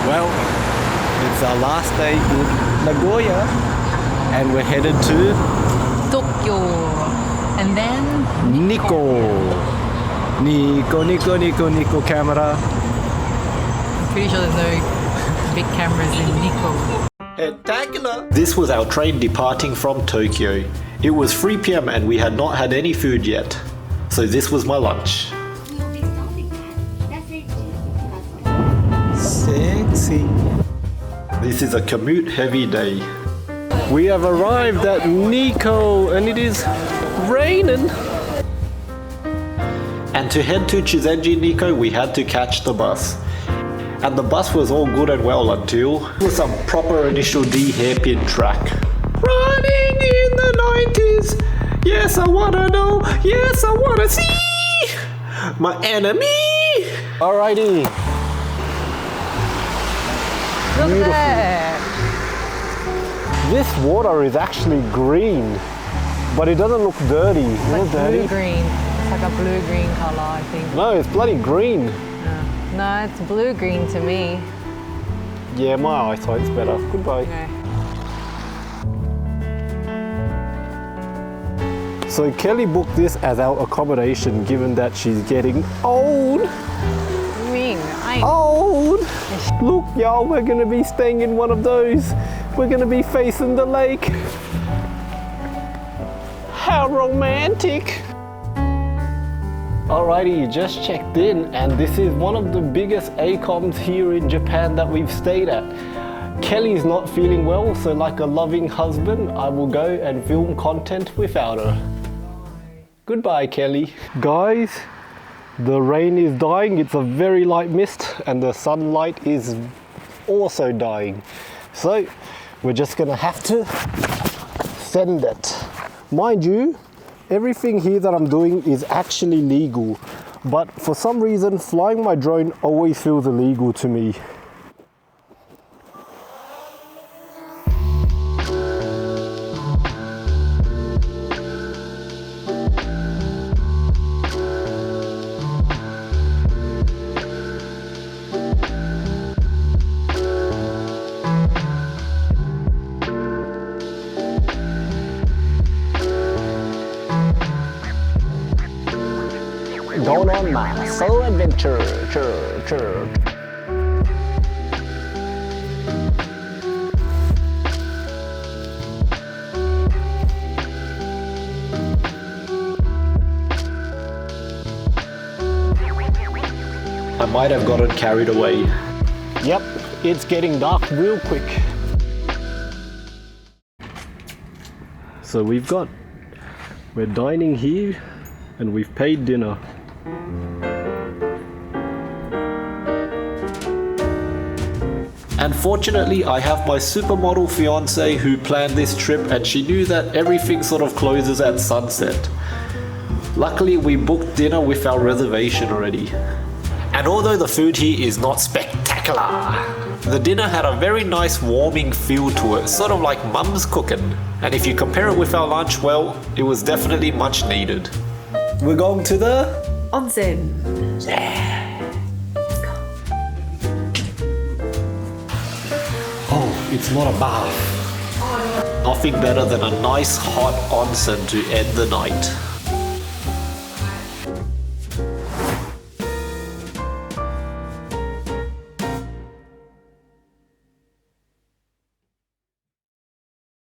Well, it's our last day in Nagoya and we're headed to Tokyo and then Nikko camera. Pretty sure there's no big cameras in Nikko. Spectacular! This was our train departing from Tokyo. It was 3 p.m. and we had not had any food yet. So this was my lunch. Sexy. This is a commute heavy day. We have arrived at Nikko and it is raining. And to head to Chuzenji Nikko we had to catch the bus. And the bus was all good and well until it was some proper initial D hairpin track. Running in the 90s. Yes, I wanna know. Yes, I wanna see my enemy. Alrighty. Look there! This water is actually green, but it doesn't look dirty. It's like blue-green. It's like a blue-green color, I think. No, it's bloody green. No, it's blue-green to me. Yeah, my eyesight's better. Goodbye. Okay. So Kelly booked this as our accommodation given that she's getting old. What do you mean? I'm Old! Look y'all, we're gonna be staying in one of those. We're gonna be facing the lake. How romantic! Alrighty, just checked in and this is one of the biggest ACOMs here in Japan that we've stayed at. Kelly's not feeling well, so like a loving husband, I will go and film content without her. Goodbye, Kelly. Guys, the rain is dying. It's a very light mist and the sunlight is also dying. So we're just gonna have to send it. Mind you, everything here that I'm doing is actually legal, but for some reason flying my drone always feels illegal to me. Going on my solo adventure. I might have gotten carried away. Yep, it's getting dark real quick. So we're dining here and we've paid dinner. And fortunately, I have my supermodel fiance who planned this trip and she knew that everything sort of closes at sunset. Luckily, we booked dinner with our reservation already. And although the food here is not spectacular, the dinner had a very nice warming feel to it, sort of like mum's cooking. And if you compare it with our lunch, well, it was definitely much needed. We're going to the onsen. Yeah. Oh, it's not a bath. Nothing better than a nice hot onsen to end the night.